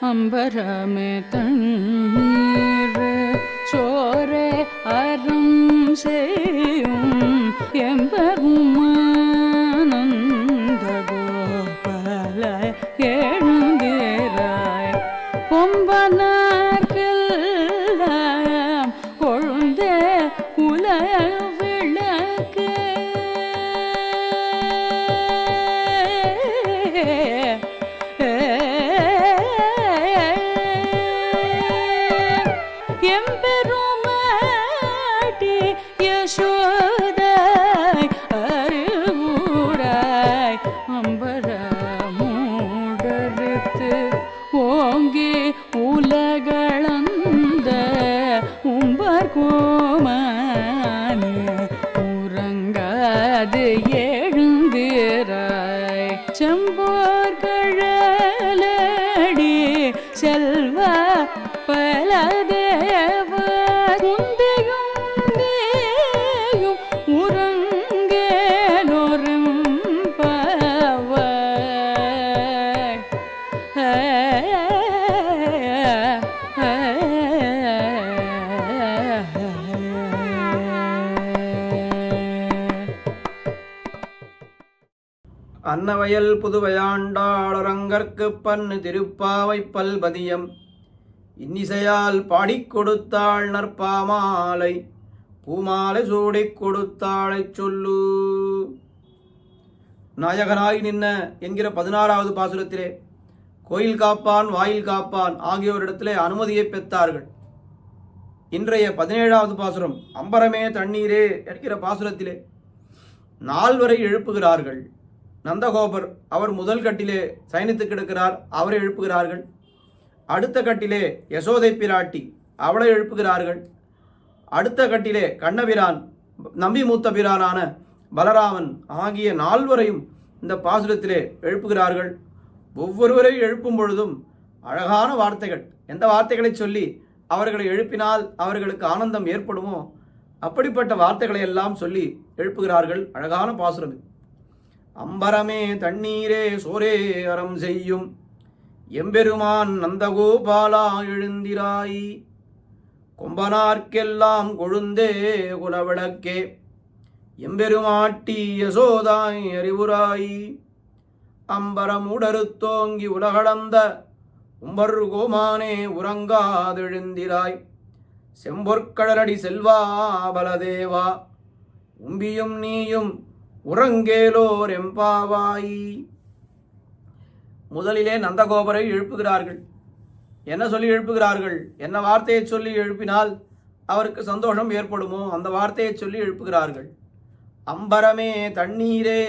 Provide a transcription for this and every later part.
அம்பரமே தண்ணீர் சோரே அறம் செய்யும் எம்பெருமானந்த கோபால எழுந்திராய் கொம்பனார்க்கெல்லாம் கொழுந்தே குல விளக்கு எம்பெருமாட்டி யசோதாய் அறிவுராய் அம்பரமூடறுத்து ஓங்கி உலகளந்த உம்பர் கோமானே உறங்காது எழுந்திராய் செம்போர்களடி செல்வ பலதேவ குந்தையும் நீயும் உறங்கேனொரும் பாவாய் அன்னவயல் புதுவையாண்டாளரங்கற்கு பன்னு திருப்பாவை பல்பதியம் இன்னிசையால் பாடிக் கொடுத்தாள் நற்பாமாலை பூமாலை சூடிக் கொடுத்தாளைச் சொல்லு. நாயகனாய் நின்ன என்கிற 16வது பாசுரத்திலே கோயில் காப்பான் வாயில் காப்பான் ஆகியோரிடத்திலே அனுமதியை பெற்றார்கள். இன்றைய 17வது பாசுரம் அம்பரமே தண்ணீரே என்கிற பாசுரத்திலே 4 வரை எழுப்புகிறார்கள். நந்தகோபர் அவர் முதல் கட்டிலே சயனித்து கிடக்கிறார், அவரை எழுப்புகிறார்கள். அடுத்த கட்டிலே யசோதை பிராட்டி, அவளை எழுப்புகிறார்கள். அடுத்த கட்டிலே கண்ணபிரான், நம்பி மூத்த பிரானான பலராமன் ஆகிய 4 வரையும் இந்த பாசுரத்திலே எழுப்புகிறார்கள். ஒவ்வொருவரை எழுப்பும் பொழுதும் அழகான வார்த்தைகள், எந்த வார்த்தைகளை சொல்லி அவர்களை எழுப்பினால் அவர்களுக்கு ஆனந்தம் ஏற்படுமோ அப்படிப்பட்ட வார்த்தைகளை எல்லாம் சொல்லி எழுப்புகிறார்கள். அழகான பாசுரம். அம்பரமே தண்ணீரே சோரே அறம் செய்யும் எம்பெருமான் நந்தகோபாலா எழுந்திராய் கொம்பனார்க்கெல்லாம் கொழுந்தே குலவிளக்கே எம்பெருமாட்டி யசோதாய் அறிவுராய் அம்பரமுடறுத்தோங்கி உலகளந்த உம்பர் கோமானே உறங்காதெழுந்திராய் செம்பொற்கடலடி செல்வா பலதேவா உம்பியும் நீயும் உறங்கேலோர் எம்பாவாய். முதலிலே நந்தகோபரை எழுப்புகிறார்கள். என்ன சொல்லி எழுப்புகிறார்கள்? என்ன வார்த்தையை சொல்லி எழுப்பினால் அவருக்கு சந்தோஷம் ஏற்படுமோ அந்த வார்த்தையை சொல்லி எழுப்புகிறார்கள். அம்பரமே தண்ணீரே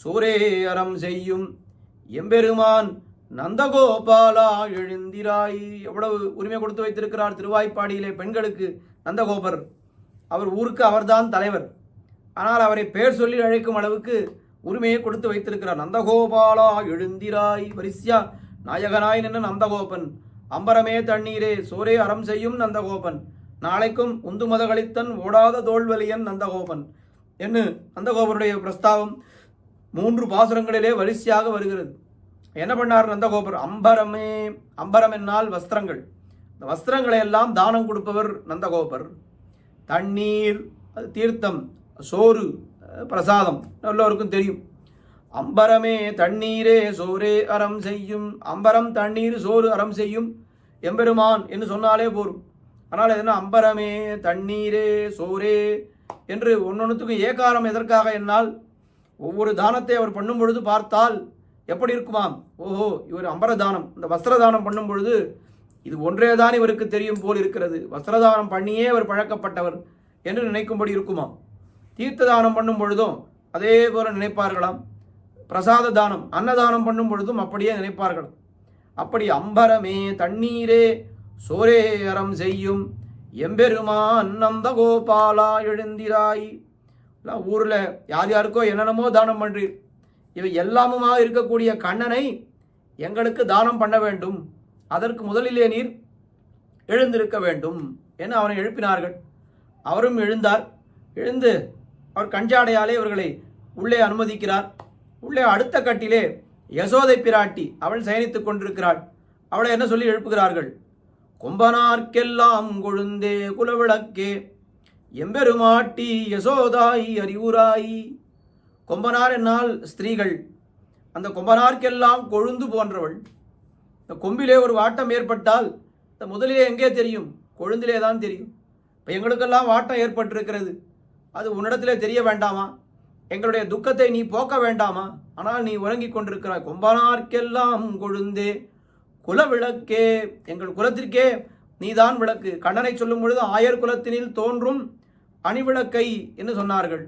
சூரே அறம் செய்யும் எம்பெருமான் நந்தகோபாலா எழுந்திராய். எவ்வளவு உரிமை கொடுத்து வைத்திருக்கிறார் திருவாய்ப்பாடியிலே பெண்களுக்கு நந்தகோபர். அவர் ஊருக்கு அவர்தான் தலைவர். ஆனால் அவரை பேர் சொல்லி அழைக்கும் அளவுக்கு உரிமையை கொடுத்து வைத்திருக்கிறார். நந்தகோபாலா எழுந்திராய். வரிசையா நாயகனாய் நின்று நந்தகோபன். அம்பரமே தண்ணீரே சோரே அறம் செய்யும் நந்தகோபன். நாளைக்கும் உந்து மதகளித்தன் ஓடாத தோல்வலியன் நந்தகோபன் என்று நந்தகோபருடைய பிரஸ்தாவம் 3 பாசுரங்களிலே வரிசையாக வருகிறது. என்ன பண்ணார் நந்தகோபர்? அம்பரமே, அம்பரம் என்னால் வஸ்திரங்கள். இந்த வஸ்திரங்களை எல்லாம் தானம் கொடுப்பவர் நந்தகோபர். தண்ணீர், அது தீர்த்தம், சோறு, பிரசாதம் எல்லோருக்கும் தெரியும். அம்பரமே தண்ணீரே சோரே அறம் செய்யும். அம்பரம் தண்ணீர் சோறு அறம் செய்யும் எம்பெருமான் என்று சொன்னாலே போரும். ஆனால் எதுனா அம்பரமே தண்ணீரே சோரே என்று ஒன்னொன்றுத்துக்கும் ஏகாரம் எதற்காக என்னால் ஒவ்வொரு தானத்தை அவர் பண்ணும் பொழுது பார்த்தால் எப்படி இருக்குமாம்? ஓஹோ, இவர் அம்பரதானம், இந்த வஸ்திரதானம் பண்ணும் பொழுது இது ஒன்றேதான் இவருக்கு தெரியும் போல் இருக்கிறது. வஸ்திரதானம் பண்ணியே அவர் பழக்கப்பட்டவர் என்று நினைக்கும்படி இருக்குமாம். தீர்த்த தானம் பண்ணும் பொழுதும் அதே போல நினைப்பார்களாம். பிரசாத தானம், அன்னதானம் பண்ணும் பொழுதும் அப்படியே நினைப்பார்கள். அப்படி அம்பரமே தண்ணீரே சோரே அறம் செய்யும் எம்பெருமான் நந்தகோபாலா எழுந்திராய். ஊரில் யார் யாருக்கோ என்னென்னமோ தானம் பண்ணுறீர், இவை எல்லாமுமா இருக்கக்கூடிய கண்ணனை எங்களுக்கு தானம் பண்ண வேண்டும், அதற்கு முதலிலே நீர் எழுந்திருக்க வேண்டும் என அவனை எழுப்பினார்கள். அவரும் எழுந்தார். எழுந்து அவர் கஞ்சாடையாலே இவர்களை உள்ளே அனுமதிக்கிறார். உள்ளே அடுத்த கட்டிலே யசோதை பிராட்டி அவள் சயனித்துக் கொண்டிருக்கிறாள். அவளை என்ன சொல்லி எழுப்புகிறார்கள்? கொம்பனார்க்கெல்லாம் கொழுந்தே குலவிளக்கே எம்பெருமாட்டி யசோதாய் அறிவுராய். கொம்பனார் என்னால் ஸ்திரீகள். அந்த கொம்பனார்க்கெல்லாம் கொழுந்து போன்றவள். இந்த கொம்பிலே ஒரு வாட்டம் ஏற்பட்டால் இந்த முதலிலே எங்கே தெரியும்? கொழுந்திலே தான் தெரியும். இப்போ எங்களுக்கெல்லாம் வாட்டம் ஏற்பட்டிருக்கிறது, அது உன்னிடத்திலே தெரிய வேண்டாமா? எங்களுடைய துக்கத்தை நீ போக்க வேண்டாமா? ஆனால் நீ உறங்கிக் கொண்டிருக்கிறாய். கொம்பனார்க்கெல்லாம் கொழுந்தே குலவிளக்கே, எங்கள் குலத்திற்கே நீதான் விளக்கு. கண்ணனை சொல்லும் பொழுது ஆயர் குலத்தினில் தோன்றும் அணிவிளக்கை என்று சொன்னார்கள்.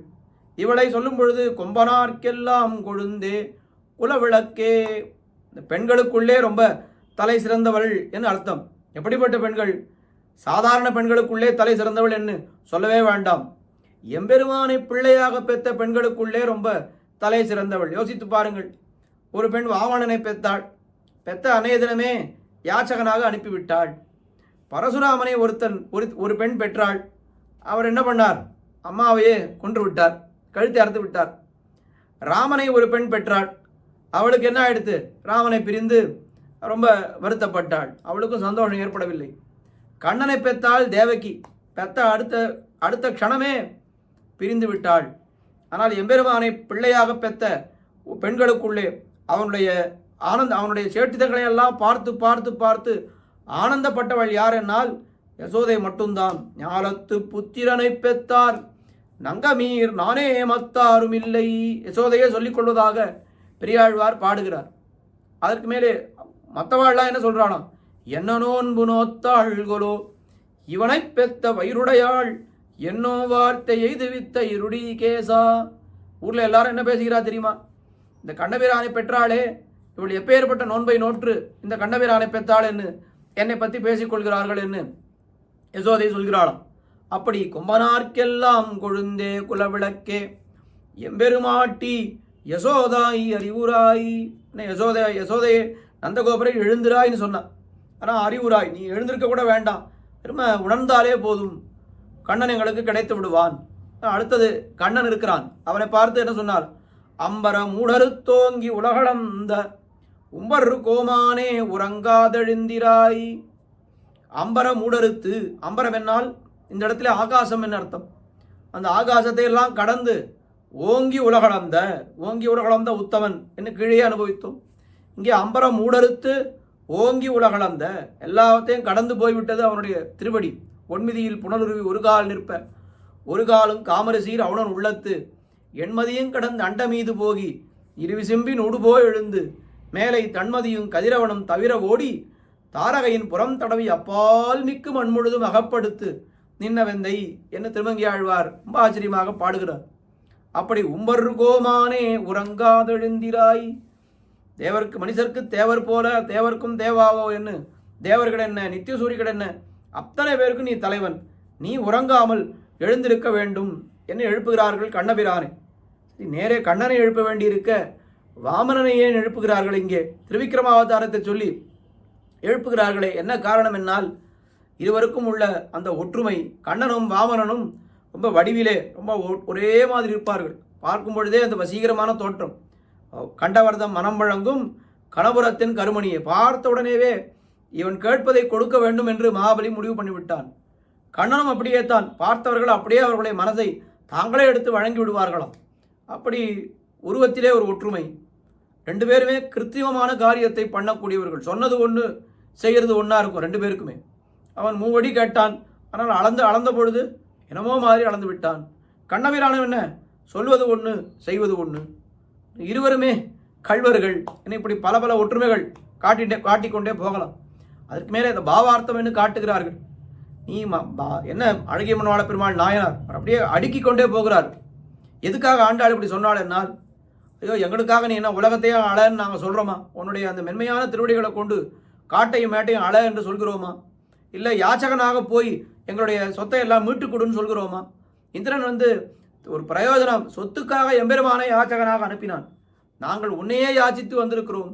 இவளை சொல்லும் பொழுது கொம்பனார்க்கெல்லாம் கொழுந்தே குலவிளக்கே. இந்த பெண்களுக்குள்ளே ரொம்ப தலை சிறந்தவள் என்று அர்த்தம். எப்படிப்பட்ட பெண்கள்? சாதாரண பெண்களுக்குள்ளே தலை சிறந்தவள் என்று சொல்லவே வேண்டாம். எம்பெருமானை பிள்ளையாக பெற்ற பெண்களுக்குள்ளே ரொம்ப தலை சிறந்தவள். யோசித்து பாருங்கள். ஒரு பெண் வாமனனை பெற்றாள். பெற்ற அன்னைய தினமே யாச்சகனாக அனுப்பிவிட்டாள். பரசுராமனை ஒரு பெண் பெற்றாள். அவர் என்ன பண்ணார்? அம்மாவையே கொன்று விட்டார், கழுத்தை அறுத்து விட்டார். ராமனை ஒரு பெண் பெற்றாள். அவளுக்கு என்ன ஆயிடுத்து? ராமனை பிரிந்து ரொம்ப வருத்தப்பட்டாள். அவளுக்கும் சந்தோஷம் ஏற்படவில்லை. கண்ணனை பெற்றாள் தேவகி. பெற்ற அடுத்த க்ஷணமே பிரிந்து விட்டாள். ஆனால் எம்பெருமானை பிள்ளையாக பெற்ற பெண்களுக்குள்ளே அவனுடைய சேட்டிதங்களை எல்லாம் பார்த்து பார்த்து பார்த்து ஆனந்தப்பட்டவள் யார் என்னால் யசோதை மட்டும்தான். ஞாலத்து புத்திரனை பெற்றார் நங்கமீர் நானே மத்தாரும் இல்லை. யசோதையே சொல்லிக் கொள்வதாக பெரியாழ்வார் பாடுகிறார். அதற்கு மேலே மற்றவாள்லாம் என்ன சொல்றானா? என்ன நோன்பு நோத்தாள்களோ இவனை பெத்த வயிறுடையாள் என்னோ வார்த்தை எய்துவித்த இருடி கேசா. ஊர்ல எல்லாரும் என்ன பேசுகிறா தெரியுமா? இந்த கண்ணபிரானை பெற்றாளே, இவள் எப்பேற்பட்ட நோன்பை நோற்று இந்த கண்ணபிரானை பெற்றாள் என்று என்னை பற்றி பேசிக்கொள்கிறார்கள் என்று யசோதை சொல்கிறாளாம். அப்படி கொம்பனார்க்கெல்லாம் கொழுந்தே குலவிளக்கே எம்பெருமாட்டி யசோதாய் அறிவுராய். யசோதையே நந்தகோபுரை எழுந்திராய்ன்னு சொன்னான். ஆனால் அறிவுராய், நீ எழுந்திருக்க கூட வேண்டாம், திரும்ப உணர்ந்தாலே போதும், கண்ணன் எங்களுக்கு கிடைத்து விடுவான். அடுத்தது கண்ணன் இருக்கிறான். அவனை பார்த்து என்ன சொன்னார்? அம்பர மூடருத்தோங்கி உலகளந்த உம்பர் கோமானே உறங்காதெழுந்திராய். அம்பர மூடறுத்து, அம்பரம் என்னால் இந்த இடத்துல ஆகாசம் என்ன அர்த்தம்? அந்த ஆகாசத்தை எல்லாம் கடந்து ஓங்கி உலகளந்த உத்தமன் என்று கீழே அனுபவித்தோம். இங்கே அம்பரம் மூடறுத்து ஓங்கி உலகளந்த, எல்லாத்தையும் கடந்து போய்விட்டது அவனுடைய திருவடி. ஒன்மிதியில் புனலுருவி ஒரு கால் நிற்ப ஒரு காலும் காமரசீர் அவனன் உள்ளத்து எண்மதியும் கடந்து அண்ட மீது போகி இருவிசிம்பி நூடுபோய் எழுந்து மேலை தன்மதியும் கதிரவனும் தவிர ஓடி தாரகையின் புறம் தடவி அப்பால் மிக்கு மண்முழுதும் அகப்படுத்து நின்னவெந்தை என்று திருமங்கியாழ்வார் ரொம்ப ஆச்சரியமாக பாடுகிறார். அப்படி உம்பர் கோமானே உறங்காதெழுந்திராய். தேவருக்கு மனுஷருக்கு தேவர் போல தேவர்க்கும் தேவாவோ என்று தேவர்கள் என்ன நித்திய சூரிகள் என்ன அத்தனை பேருக்கு நீ தலைவன், நீ உறங்காமல் எழுந்திருக்க வேண்டும் என்று எழுப்புகிறார்கள் கண்ணபிரானை. நேரே கண்ணனை எழுப்ப வேண்டியிருக்க வாமனனை ஏன் எழுப்புகிறார்கள்? இங்கே திருவிக்கிரமாவதாரத்தை சொல்லி எழுப்புகிறார்களே, என்ன காரணம் என்னால் இருவருக்கும் உள்ள அந்த ஒற்றுமை. கண்ணனும் வாமனனும் ரொம்ப வடிவிலே ரொம்ப ஒரே மாதிரி இருப்பார்கள். பார்க்கும் பொழுதே அந்த வசீகரமான தோற்றம். கண்டவர்தம் மனம் வழங்கும் கணபுரத்தின் கருமணியை பார்த்த உடனேவே இவன் கேட்பதை கொடுக்க வேண்டும் என்று மகாபலி முடிவு பண்ணிவிட்டான். கண்ணனும் அப்படியே தான். பார்த்தவர்கள் அப்படியே அவர்களுடைய மனதை தாங்களே எடுத்து வழங்கி விடுவார்களாம். அப்படி உருவத்திலே ஒரு ஒற்றுமை. ரெண்டு பேருமே கிருத்தியமான காரியத்தை பண்ணக்கூடியவர்கள். சொன்னது ஒன்று, செய்கிறது ஒன்றா இருக்கும் ரெண்டு பேருக்குமே. அவன் 3 அடி கேட்டான், ஆனால் அளந்த பொழுது என்னமோ மாதிரி அளந்து விட்டான். கண்ணபிரானும் என்ன, சொல்வது ஒன்று செய்வது ஒன்று. இருவருமே கள்வர்கள் என்ன. இப்படி பல பல ஒற்றுமைகள் காட்டிக்கொண்டே போகலாம். அதற்கு மேலே இந்த பாவார்த்தம் என்று காட்டுகிறார்கள். நீ என்ன அழகிய மனவாள பெருமாள் நாயனார் அப்படியே அடுக்கிக் கொண்டே போகிறார். எதுக்காக ஆண்டாள் இப்படி சொன்னாள் என்னால், ஐயோ எங்களுக்காக நீ என்ன உலகத்தையே அழன்னு நாங்கள் சொல்கிறோமா? உன்னுடைய அந்த மென்மையான திருவடிகளை கொண்டு காட்டையும் மேட்டையும் அழ என்று சொல்கிறோமா? இல்லை யாச்சகனாக போய் எங்களுடைய சொத்தை எல்லாம் மீட்டுக் கொடுன்னு சொல்கிறோமா? இந்திரன் ஒரு பிரயோஜனம், சொத்துக்காக எம்பெருமானை யாச்சகனாக அனுப்பினான். நாங்கள் உன்னையே யாச்சித்து வந்திருக்கிறோம்.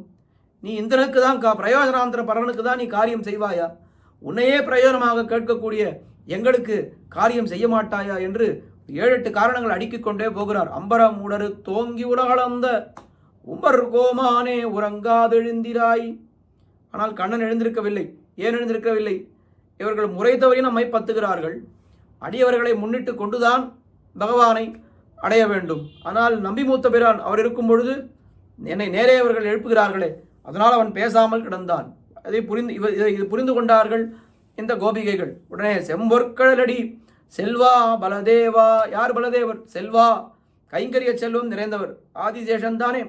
நீ இந்திரனுக்கு தான் பிரயோஜனாந்திர பரவனுக்கு தான் நீ காரியம் செய்வாயா? உன்னையே பிரயோஜனமாக கேட்கக்கூடிய எங்களுக்கு காரியம் செய்ய மாட்டாயா என்று 7-8 காரணங்கள் அடுக்கிக் கொண்டே போகிறார். அம்பரம் உடரு தோங்கி உலகளந்த உம்பர் கோமானே உறங்காதெழுந்திராய். ஆனால் கண்ணன் எழுந்திருக்கவில்லை. ஏன் எழுந்திருக்கவில்லை? இவர்கள் முறை தவறி நம்மை பத்துகிறார்கள். அடியவர்களை முன்னிட்டு கொண்டுதான் பகவானை அடைய வேண்டும். ஆனால் நம்பி மூத்த பிரான் அவர் இருக்கும் பொழுது என்னை நேரே அவர்கள் எழுப்புகிறார்களே, அதனால் அவன் பேசாமல் கிடந்தான். அதை இது புரிந்து கொண்டார்கள் இந்த கோபிகைகள். உடனே செம்பொற்கழலடி செல்வா பலதேவா. யார் பலதேவர்? செல்வா, கைங்கரிய செல்வம் நிறைந்தவர். ஆதிசேஷன் தானே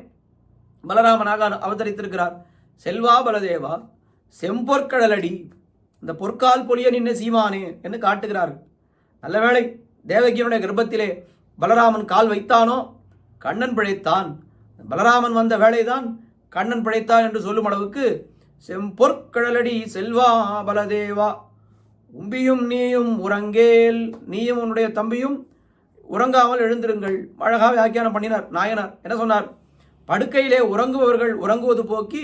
பலராமனாக அவதரித்திருக்கிறார். செல்வா பலதேவா செம்பொற்கழலடி, இந்த பொற்கால் பொலிய நின்ன சீமானே என்று காட்டுகிறார்கள். நல்ல வேளை தேவகியனுடைய கர்ப்பத்திலே பலராமன் கால் வைத்தானோ கண்ணன் பிழைத்தான். பலராமன் வந்த வேளைதான் கண்ணன் பிழைத்தான் என்று சொல்லும் அளவுக்கு செம்பொற்கழலடி செல்வா பலதேவா. உம்பியும் நீயும் உறங்கேல், நீயும் உன்னுடைய தம்பியும் உறங்காமல் எழுந்திருங்கள். அழகாக வியாக்கியானம் பண்ணினார் நாயனார். என்ன சொன்னார்? படுக்கையிலே உறங்குபவர்கள் உறங்குவது போக்கி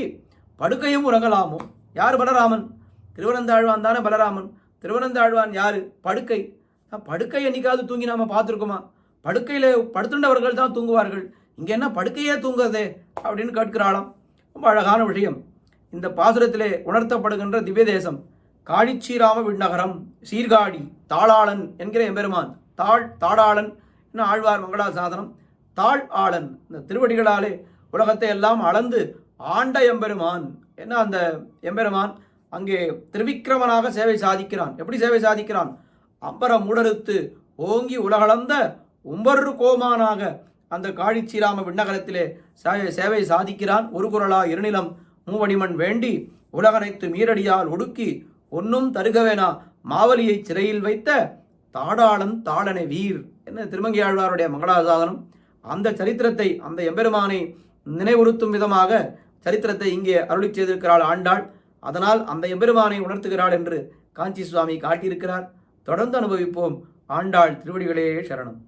படுக்கையும் உறங்கலாமோ. யார்? பலராமன். திருவனந்தாழ்வான் தானே பலராமன். திருவனந்தாழ்வான் யாரு? படுக்கை. படுக்கை என்னைக்காவது தூங்கி நாம பார்த்துருக்கோமா? படுக்கையில படுத்துண்டவர்கள் தான் தூங்குவார்கள். இங்கே என்ன படுக்கையே தூங்குறதே அப்படின்னு கேட்கிறாளாம். ரொம்ப அழகான விஷயம். இந்த பாசுரத்திலே உணர்த்தப்படுகின்ற திவ்ய தேசம் காழிச்சீராம விண்ணகரம், சீர்காழி தாளாளன் என்கிற எம்பெருமான். தாடாளன் என்ன ஆழ்வார் மங்களா சாதனம். தாழ் ஆளன், இந்த திருவடிகளாலே உலகத்தை எல்லாம் அளந்து ஆண்ட எம்பெருமான். என்ன அந்த எம்பெருமான் அங்கே திருவிக்கிரமனாக சேவை சாதிக்கிறான். எப்படி சேவை சாதிக்கிறான்? அம்பர மூடறுத்து ஓங்கி உலகளந்த உம்பரு கோமானாக அந்த காழிச்சீராம விண்ணகரத்திலே சேவை சாதிக்கிறான். ஒரு குரலா இருநிலம் மூவடிமண் வேண்டி உலகனைத்து மீறடியால் ஒடுக்கி ஒன்னும் தருகவேனா மாவலியை சிறையில் வைத்த தாடாளன் தாளனை வீர் என்ன திருமங்கை ஆழ்வாருடைய மங்களாசாதனம். அந்த சரித்திரத்தை, அந்த எம்பெருமானை நினைவுறுத்தும் விதமாக சரித்திரத்தை இங்கே அருளி செய்திருக்கிறாள் ஆண்டாள். அதனால் அந்த எம்பெருமானை உணர்த்துகிறாள் என்று காஞ்சி சுவாமி காட்டியிருக்கிறார். தொடர்ந்து அனுபவிப்போம். ஆண்டாள் திருவடிகளே சரணம்.